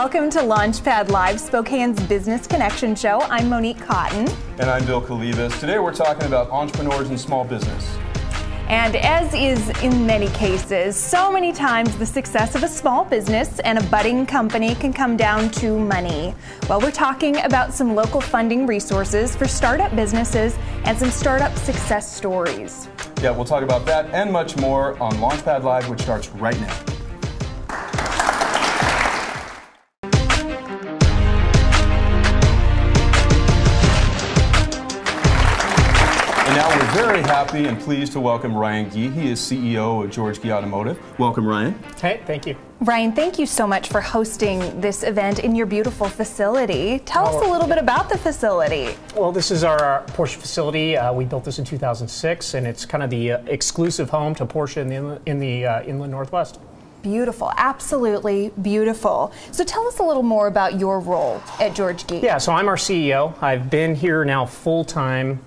Welcome to Launchpad Live, Spokane's Business Connection Show. I'm Monique Cotton. And I'm Bill Kalivas. Today we're talking about entrepreneurs and small business. And as is in many cases, so many times the success of a small business and a budding company can come down to money. Well, we're talking about some local funding resources for startup businesses and some startup success stories. Yeah, we'll talk about that and much more on Launchpad Live, which starts right now. Now we're very happy and pleased to welcome Ryan Gee. He is CEO of George Gee Automotive. Welcome, Ryan. Hey, thank you. Ryan, thank you so much for hosting this event in your beautiful facility. Tell us a little bit about the facility. Well, this is our Porsche facility. We built this in 2006, and it's kind of the exclusive home to Porsche in the Inland Northwest. Beautiful, absolutely beautiful. So tell us a little more about your role at George Gee. Yeah, so I'm our CEO. I've been here now full-time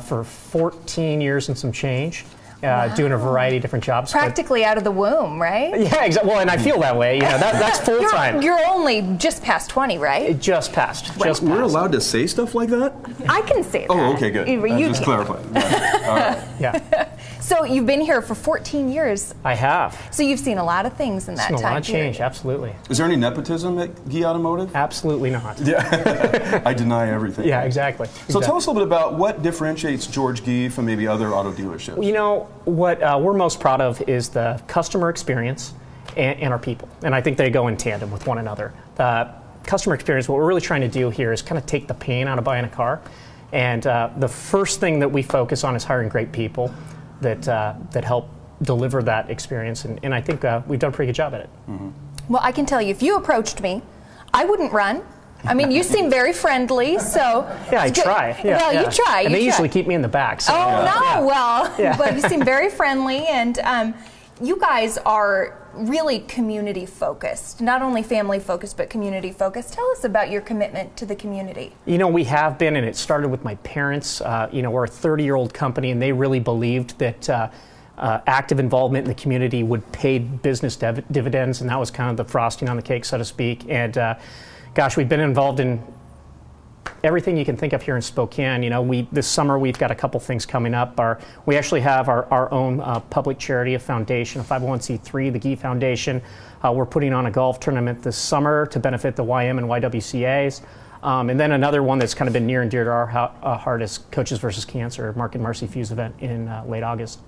for 14 years and some change, doing a variety of different jobs. Practically out of the womb, right? Yeah, exactly. Well, and I feel that way. You know, that's full time. You're only just past 20, right? It just passed. Right. Just We're passed. allowed to say stuff like that? I can say that. Oh, okay, good. You just can. clarifying. Yeah. All right. Yeah. So you've been here for 14 years. I have. So you've seen a lot of things in that time. Seen a lot of change, absolutely. Is there any nepotism at Gee Automotive? Absolutely not. Yeah. I deny everything. Yeah, exactly. So tell us a little bit about what differentiates George Gee from maybe other auto dealerships. You know, what we're most proud of is the customer experience and our people. And I think they go in tandem with one another. The customer experience, what we're really trying to do here is kind of take the pain out of buying a car. And the first thing that we focus on is hiring great people that help deliver that experience. And I think we've done a pretty good job at it. Mm-hmm. Well, I can tell you, if you approached me, I wouldn't run. I mean, you seem very friendly, so... Yeah, I try. Yeah, well, yeah. you try. And they usually keep me in the back. So, oh, no, yeah. well, Yeah. but you seem very friendly, and you guys are really community-focused, not only family-focused, but community-focused. Tell us about your commitment to the community. You know, we have been, and it started with my parents. You know, we're a 30-year-old company, and they really believed that active involvement in the community would pay business dividends, and that was kind of the frosting on the cake, so to speak. And gosh, we've been involved in everything you can think of here in Spokane. You know, this summer we've got a couple things coming up. We actually have our own public charity, a foundation, a 501c3, the Gee Foundation. We're putting on a golf tournament this summer to benefit the YM and YWCAs. And then another one that's kind of been near and dear to our heart is Coaches versus Cancer, Mark and Marcy Fuse event in late August.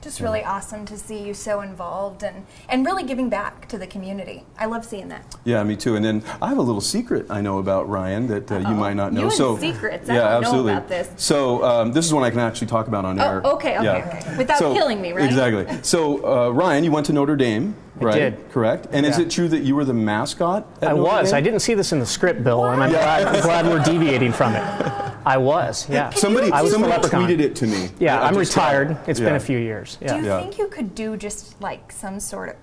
Just really awesome to see you so involved and really giving back to the community. I love seeing that. Yeah, me too. And then I have a little secret I know about Ryan that you might not know. You and secrets. I yeah, don't absolutely. know about this. So this is one I can actually talk about on air. Oh, okay. Without killing me, right? Exactly. So Ryan, you went to Notre Dame, right? I did. Correct. And is it true that you were the mascot at I Notre was. Dame? I didn't see this in the script, Bill, and I'm glad we're deviating from it. I was, yeah. Somebody tweeted it to me. Yeah, I'm retired. It's been a few years. Yeah. Do you think you could do just like some sort of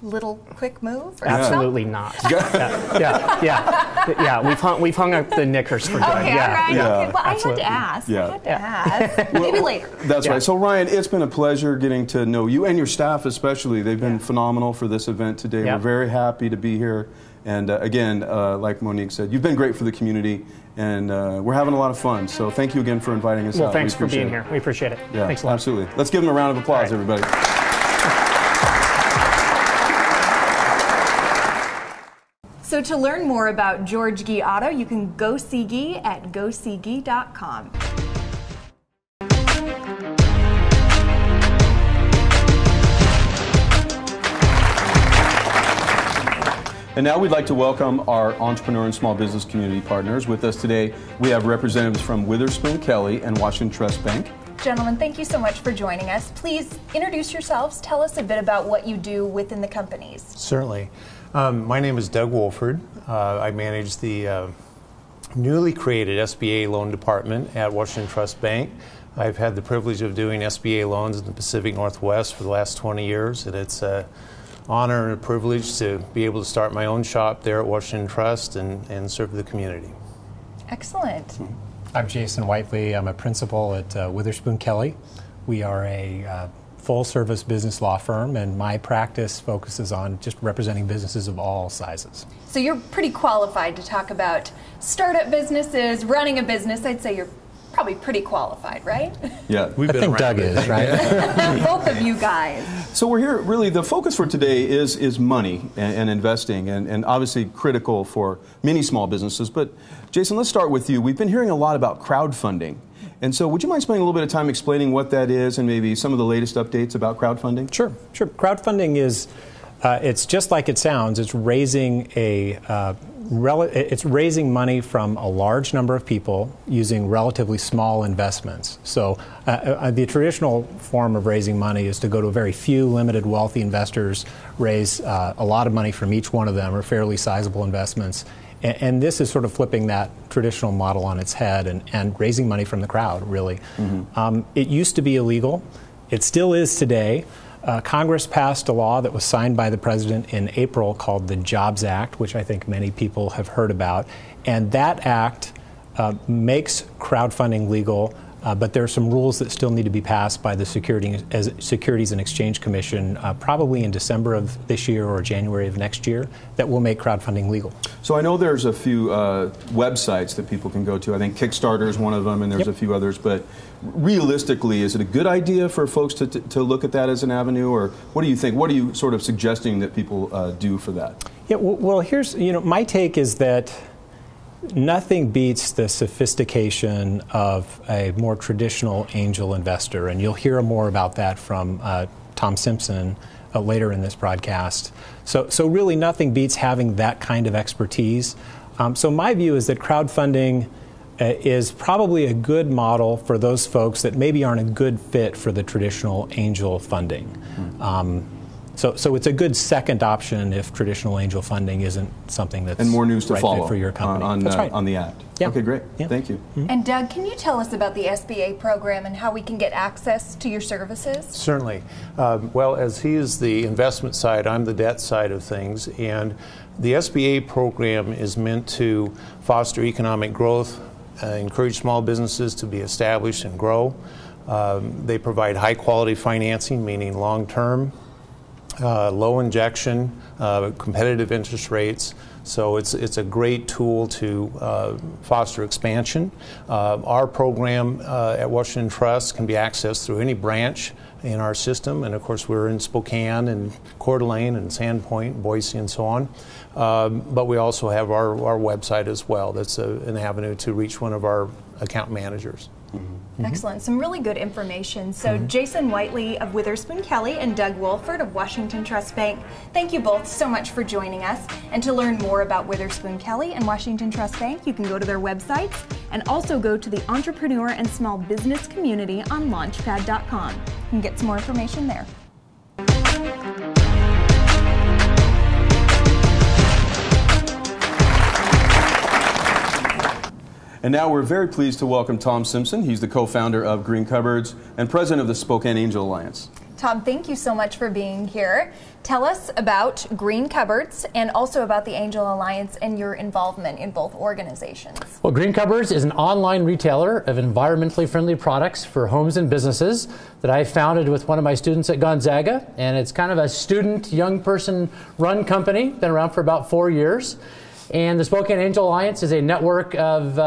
little quick move? Or Absolutely not. Yeah. We've hung up the knickers for good. Okay, yeah. all right. Yeah. Okay. Well, Absolutely. I had to ask. Yeah. I had to ask. Maybe later. That's right. So Ryan, it's been a pleasure getting to know you and your staff especially. They've been phenomenal for this event today. Yeah. We're very happy to be here. And again, like Monique said, you've been great for the community, and we're having a lot of fun. So thank you again for inviting us out. Well, thanks for being here. We appreciate it. Yeah, thanks a lot. Absolutely. Let's give them a round of applause, everybody. So to learn more about George Gee Auto, you can go see Gee at goseegee.com. And now we'd like to welcome our entrepreneur and small business community partners. With us today, we have representatives from Witherspoon Kelly and Washington Trust Bank. Gentlemen, thank you so much for joining us. Please introduce yourselves. Tell us a bit about what you do within the companies. Certainly. My name is Doug Wolford. I manage the newly created SBA loan department at Washington Trust Bank. I've had the privilege of doing SBA loans in the Pacific Northwest for the last 20 years, and it's an honor and a privilege to be able to start my own shop there at Washington Trust and serve the community. Excellent. I'm Jason Whiteley. I'm a principal at Witherspoon Kelly. We are a full-service business law firm, and my practice focuses on just representing businesses of all sizes. So you're pretty qualified to talk about startup businesses, running a business. I'd say you're probably pretty qualified, right? Yeah, I think Doug is, right? Both of you guys. So we're here, really, the focus for today is money and investing, and obviously critical for many small businesses. But Jason, let's start with you. We've been hearing a lot about crowdfunding. And so would you mind spending a little bit of time explaining what that is and maybe some of the latest updates about crowdfunding? Sure. Crowdfunding is, it's just like it sounds. It's raising it's raising money from a large number of people using relatively small investments. So the traditional form of raising money is to go to a very few limited wealthy investors, raise a lot of money from each one of them, or fairly sizable investments. And this is sort of flipping that traditional model on its head and raising money from the crowd, really. Mm-hmm. It used to be illegal. It still is today. Congress passed a law that was signed by the president in April called the Jobs Act, which I think many people have heard about. And that act makes crowdfunding legal, but there are some rules that still need to be passed by the Securities and Exchange Commission probably in December of this year or January of next year that will make crowdfunding legal. So I know there's a few websites that people can go to. I think Kickstarter is one of them, and there's a few others. But realistically, is it a good idea for folks to look at that as an avenue, or what do you think? What are you sort of suggesting that people do for that? Yeah, well, here's, my take is that nothing beats the sophistication of a more traditional angel investor, and you'll hear more about that from Tom Simpson later in this broadcast. So really nothing beats having that kind of expertise. So my view is that crowdfunding is probably a good model for those folks that maybe aren't a good fit for the traditional angel funding. So it's a good second option if traditional angel funding isn't something that's and more news to right follow fit for your company. on the act. Yeah. Okay, great. Yeah. Thank you. Mm-hmm. And Doug, can you tell us about the SBA program and how we can get access to your services? Certainly. Well, as he is the investment side, I'm the debt side of things, and the SBA program is meant to foster economic growth, encourage small businesses to be established and grow. They provide high quality financing, meaning long term, low injection, competitive interest rates. So it's a great tool to foster expansion. Our program at Washington Trust can be accessed through any branch in our system, and of course we're in Spokane and Coeur d'Alene and Sandpoint, Boise, and so on. But we also have our website as well. That's an avenue to reach one of our account managers. Mm-hmm. Excellent. Some really good information. So Jason Whiteley of Witherspoon Kelly and Doug Wolford of Washington Trust Bank, thank you both so much for joining us. And to learn more about Witherspoon Kelly and Washington Trust Bank, you can go to their websites and also go to the entrepreneur and small business community on launchpad.com. You can get some more information there. And now we're very pleased to welcome Tom Simpson. He's the co-founder of Greencupboards and president of the Spokane Angel Alliance. Tom, thank you so much for being here. Tell us about Greencupboards and also about the Angel Alliance and your involvement in both organizations. Well, Greencupboards is an online retailer of environmentally friendly products for homes and businesses that I founded with one of my students at Gonzaga. And it's kind of a student, young person run company, been around for about 4 years. And the Spokane Angel Alliance is a network of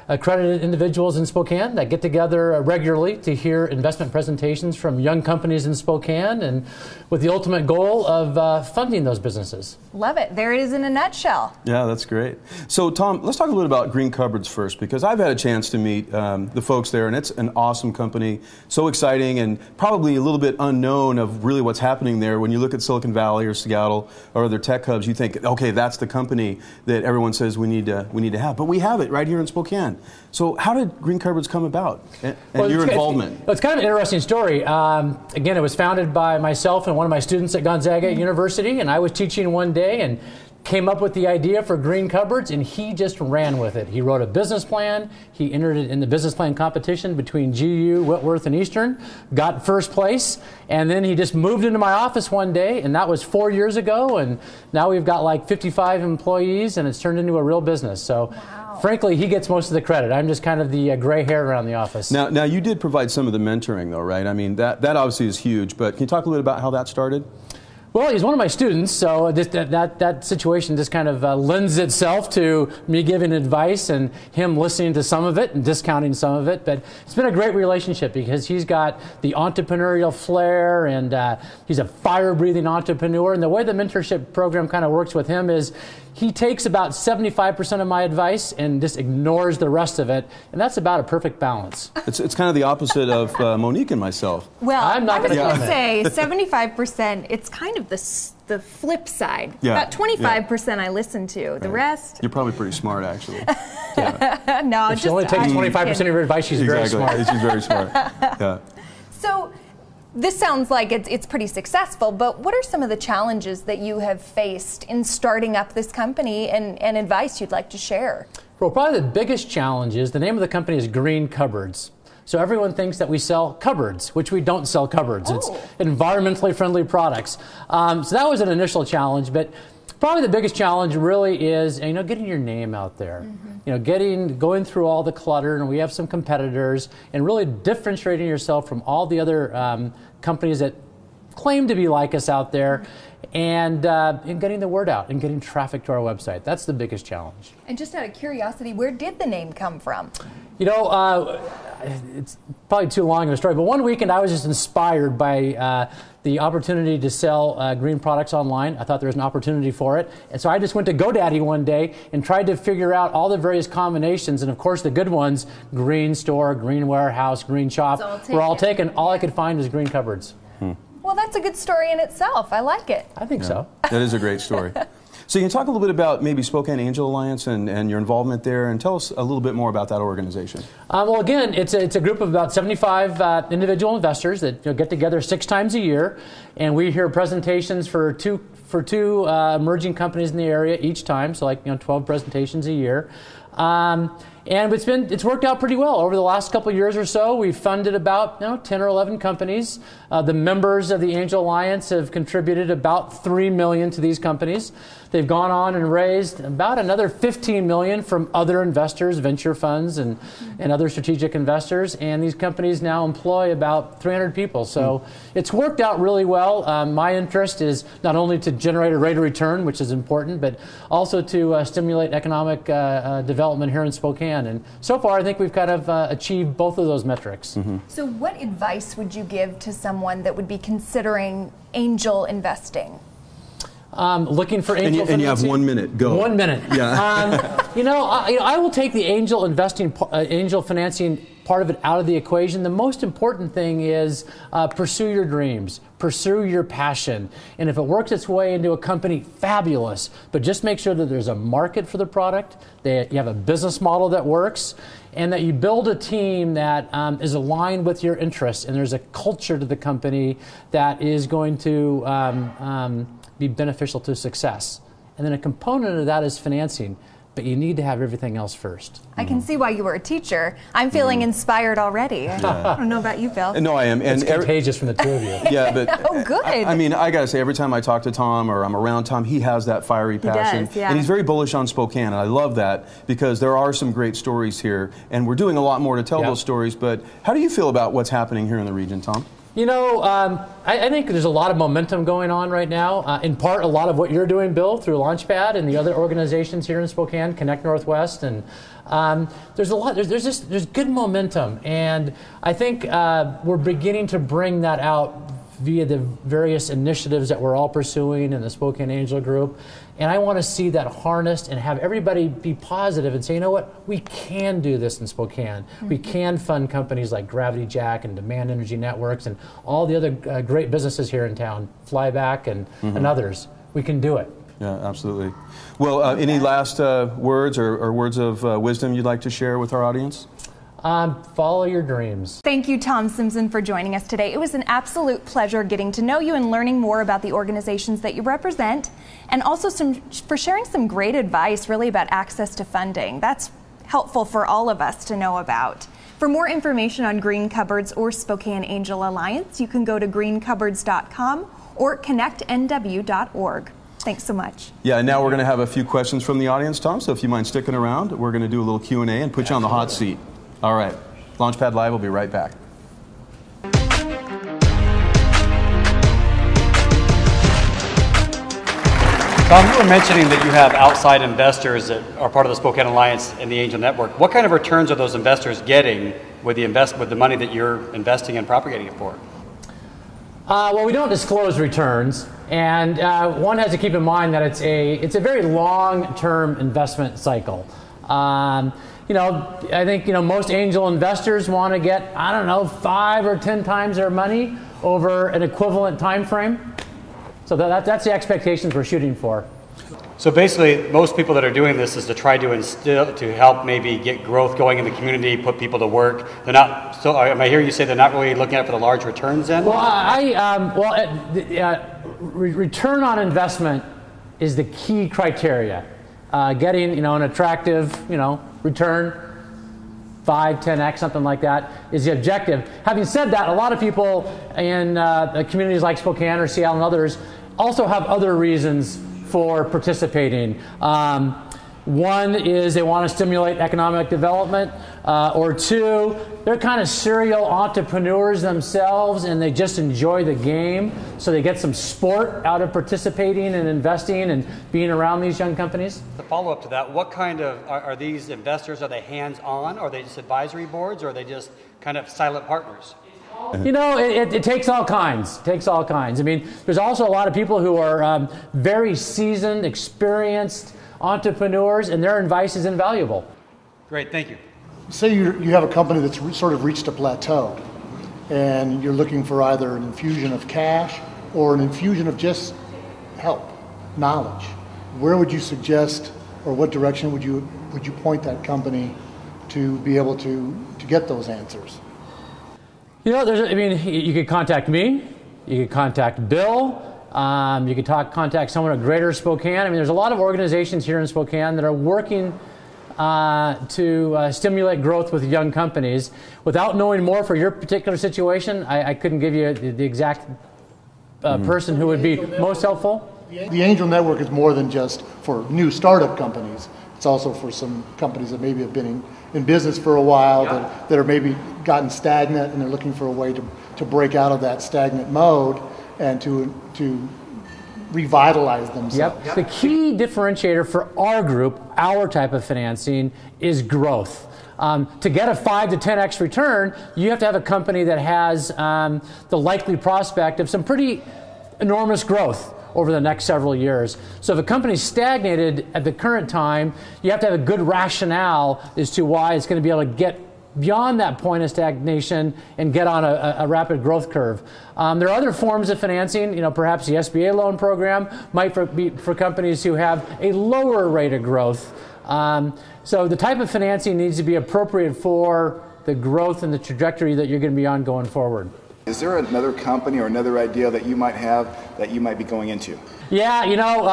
accredited individuals in Spokane that get together regularly to hear investment presentations from young companies in Spokane, and with the ultimate goal of funding those businesses. Love it. There it is in a nutshell. Yeah, that's great. So, Tom, let's talk a little bit about Greencupboards first, because I've had a chance to meet the folks there, and it's an awesome company, so exciting, and probably a little bit unknown of really what's happening there. When you look at Silicon Valley or Seattle or other tech hubs, you think, okay, that's the company that everyone says we need to have, but we have it right here in Spokane. So how did Greencupboards come about, and your involvement? It's kind of an interesting story. Again, it was founded by myself and one of my students at Gonzaga University, and I was teaching one day and came up with the idea for Greencupboards, and he just ran with it. He wrote a business plan. He entered it in the business plan competition between GU, Whitworth, and Eastern, got first place, and then he just moved into my office one day, and that was 4 years ago, and now we've got like 55 employees, and it's turned into a real business. So frankly, he gets most of the credit. I'm just kind of the gray hair around the office. Now, you did provide some of the mentoring, though, right? I mean, that obviously is huge, but can you talk a little bit about how that started? Well, he's one of my students, so that situation just kind of lends itself to me giving advice and him listening to some of it and discounting some of it. But it's been a great relationship because he's got the entrepreneurial flair and he's a fire-breathing entrepreneur. And the way the mentorship program kind of works with him is he takes about 75% of my advice and just ignores the rest of it, and that's about a perfect balance. It's kind of the opposite of Monique and myself. Well, I'm not I was going to Yeah. say 75%, it's kind of the flip side. Yeah, About 25% I listen to. The rest... You're probably pretty smart, actually. no, If she only takes 25% of your advice, she's very smart. She's very smart. Yeah. So this sounds like it's pretty successful, but what are some of the challenges that you have faced in starting up this company and advice you'd like to share? Well, probably the biggest challenge is the name of the company is Greencupboards. So everyone thinks that we sell cupboards, which we don't sell cupboards. Oh. It's environmentally friendly products. So that was an initial challenge, but probably the biggest challenge really is, getting your name out there. Going through all the clutter, and we have some competitors, and really differentiating yourself from all the other companies that claim to be like us out there, and getting the word out and getting traffic to our website. That's the biggest challenge. And just out of curiosity, where did the name come from? It's probably too long of a story, but one weekend I was just inspired by the opportunity to sell green products online. I thought there was an opportunity for it, and so I just went to GoDaddy one day and tried to figure out all the various combinations, and of course the good ones, green store, green warehouse, green shop, were all taken. All I could find was Greencupboards. Well, that's a good story in itself. I like it. I think so. That is a great story. So you can talk a little bit about maybe Spokane Angel Alliance and your involvement there, and tell us a little bit more about that organization. Well, again, it's a group of about 75 individual investors that get together 6 times a year, and we hear presentations for two emerging companies in the area each time, so 12 presentations a year. And it's worked out pretty well. Over the last couple of years or so, we've funded about 10 or 11 companies. The members of the Angel Alliance have contributed about $3 million to these companies. They've gone on and raised about another $15 million from other investors, venture funds, and other strategic investors. And these companies now employ about 300 people. So it's worked out really well. My interest is not only to generate a rate of return, which is important, but also to stimulate economic development here in Spokane. And so far, I think we've kind of achieved both of those metrics. So what advice would you give to someone that would be considering angel investing? Looking for angel financing. And you have 1 minute. Go. 1 minute. Yeah. I will take the angel financing part of it out of the equation. The most important thing is pursue your dreams, pursue your passion, and if it works its way into a company, fabulous. But just make sure that there's a market for the product, that you have a business model that works, and that you build a team that is aligned with your interests, and there's a culture to the company that is going to be beneficial to success. And then a component of that is financing, but you need to have everything else first. I can see why you were a teacher. I'm feeling inspired already. I don't know about you, Phil. No, I am. It's contagious from the two of you. Yeah, but Oh, good. I mean, I got to say, every time I talk to Tom or I'm around Tom, he has that fiery passion. does, yeah. And he's very bullish on Spokane, and I love that because there are some great stories here, and we're doing a lot more to tell those stories. But how do you feel about what's happening here in the region, Tom? I think there's a lot of momentum going on right now. In part, a lot of what you're doing, Bill, through Launchpad and the other organizations here in Spokane, Connect Northwest, and there's a lot. There's good momentum, and I think we're beginning to bring that out via the various initiatives that we're all pursuing in the Spokane Angel Group. And I want to see that harnessed and have everybody be positive and say, you know what, we can do this in Spokane. We can fund companies like Gravity Jack and Demand Energy Networks and all the other great businesses here in town, Flyback and others. We can do it. Yeah, absolutely. Well, any last words or words of wisdom you'd like to share with our audience? Follow your dreams. Thank you, Tom Simpson, for joining us today. It was an absolute pleasure getting to know you and learning more about the organizations that you represent, and also for sharing some great advice really about access to funding. That's helpful for all of us to know about. For more information on Greencupboards or Spokane Angel Alliance, you can go to greencupboards.com or connectnw.org. Thanks so much. Yeah, and now we're going to have a few questions from the audience, Tom, so if you mind sticking around, we're going to do a little Q&A and put you on the hot seat. All right. Launchpad Live will be right back. Tom, you were mentioning that you have outside investors that are part of the Spokane Alliance and the Angel Network. What kind of returns are those investors getting with the money that you're investing and propagating it for? Well, we don't disclose returns, and one has to keep in mind that it's a very long-term investment cycle. You know, I think most angel investors want to get 5 or 10 times their money over an equivalent time frame. So that's the expectations we're shooting for. So basically, most people that are doing this is to try to help maybe get growth going in the community, put people to work. They're not. So am I hearing you say they're not really looking out for the large returns then? Well, return on investment is the key criteria. Getting an attractive return, 5, 10x, something like that, is the objective. Having said that, a lot of people in communities like Spokane or Seattle and others also have other reasons for participating. One is they want to stimulate economic development, or two, they're kind of serial entrepreneurs themselves and they just enjoy the game, so they get some sport out of participating and investing and being around these young companies. The follow-up to that, what kind of, are these investors, are they hands-on, are they just advisory boards, or are they just kind of silent partners? It takes all kinds. It takes all kinds. I mean, there's also a lot of people who are very seasoned, experienced entrepreneurs, and their advice is invaluable. Great, thank you. Say you have a company that's sort of reached a plateau, and you're looking for either an infusion of cash or an infusion of just help, knowledge. Where would you suggest, or what direction would you point that company to be able to get those answers? You could contact me, you could contact Bill, you could contact someone at Greater Spokane. I mean, there's a lot of organizations here in Spokane that are working to stimulate growth with young companies. Without knowing more for your particular situation, I couldn't give you the exact person who would be most helpful. The Angel Network is more than just for new startup companies. It's also for some companies that maybe have been in business for a while, that are maybe gotten stagnant, and they're looking for a way to break out of that stagnant mode and to revitalize themselves. Yep. The key differentiator for our group, our type of financing, is growth. To get a 5 to 10x return, you have to have a company that has the likely prospect of some pretty enormous growth over the next several years. So if a company's stagnated at the current time, you have to have a good rationale as to why it's going to be able to get beyond that point of stagnation and get on a rapid growth curve. There are other forms of financing, perhaps the SBA loan program might be for companies who have a lower rate of growth. So the type of financing needs to be appropriate for the growth and the trajectory that you're going to be on going forward. Is there another company or another idea that you might have that you might be going into? Yeah,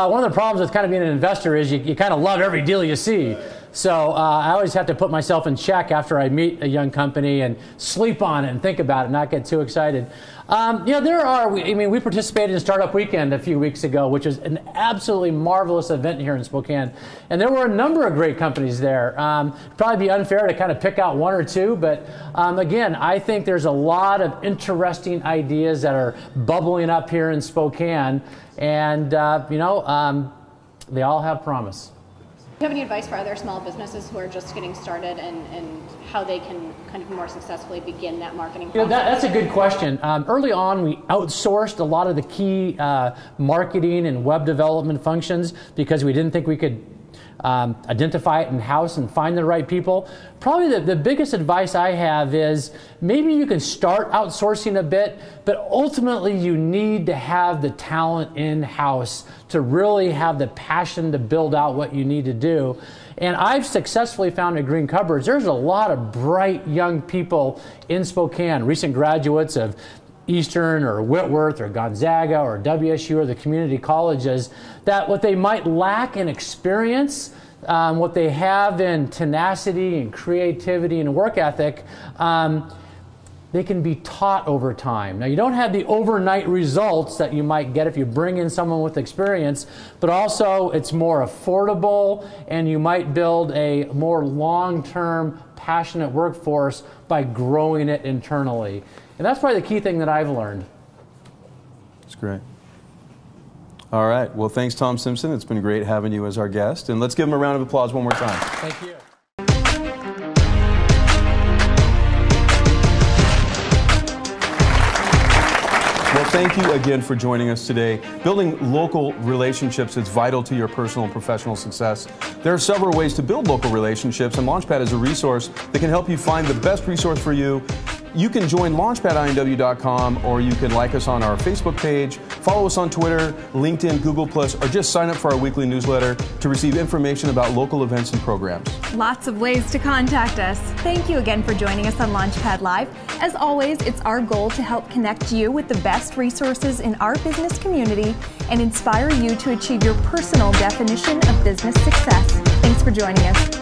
one of the problems with kind of being an investor is you kind of love every deal you see. So I always have to put myself in check after I meet a young company and sleep on it and think about it, not get too excited. We participated in Startup Weekend a few weeks ago, which is an absolutely marvelous event here in Spokane. And there were a number of great companies there. Probably be unfair to kind of pick out one or two, but again, I think there's a lot of interesting ideas that are bubbling up here in Spokane, and they all have promise. Do you have any advice for other small businesses who are just getting started and how they can kind of more successfully begin that marketing process? That's a good question. Early on, we outsourced a lot of the key marketing and web development functions because we didn't think we could identify it in-house and find the right people. Probably the biggest advice I have is maybe you can start outsourcing a bit, but ultimately you need to have the talent in-house to really have the passion to build out what you need to do. And I've successfully found at Greencupboards, there's a lot of bright young people in Spokane, recent graduates of Eastern or Whitworth or Gonzaga or WSU or the community colleges, that what they might lack in experience, what they have in tenacity and creativity and work ethic, they can be taught over time. Now, you don't have the overnight results that you might get if you bring in someone with experience, but also it's more affordable, and you might build a more long-term, passionate workforce by growing it internally. And that's probably the key thing that I've learned. That's great. All right. Well, thanks, Tom Simpson. It's been great having you as our guest. And let's give him a round of applause one more time. Thank you. Well, thank you again for joining us today. Building local relationships is vital to your personal and professional success. There are several ways to build local relationships, and Launchpad is a resource that can help you find the best resource for you. You can join launchpadinw.com, or you can like us on our Facebook page, follow us on Twitter, LinkedIn, Google+, or just sign up for our weekly newsletter to receive information about local events and programs. Lots of ways to contact us. Thank you again for joining us on Launchpad Live. As always, it's our goal to help connect you with the best resources in our business community and inspire you to achieve your personal definition of business success. Thanks for joining us.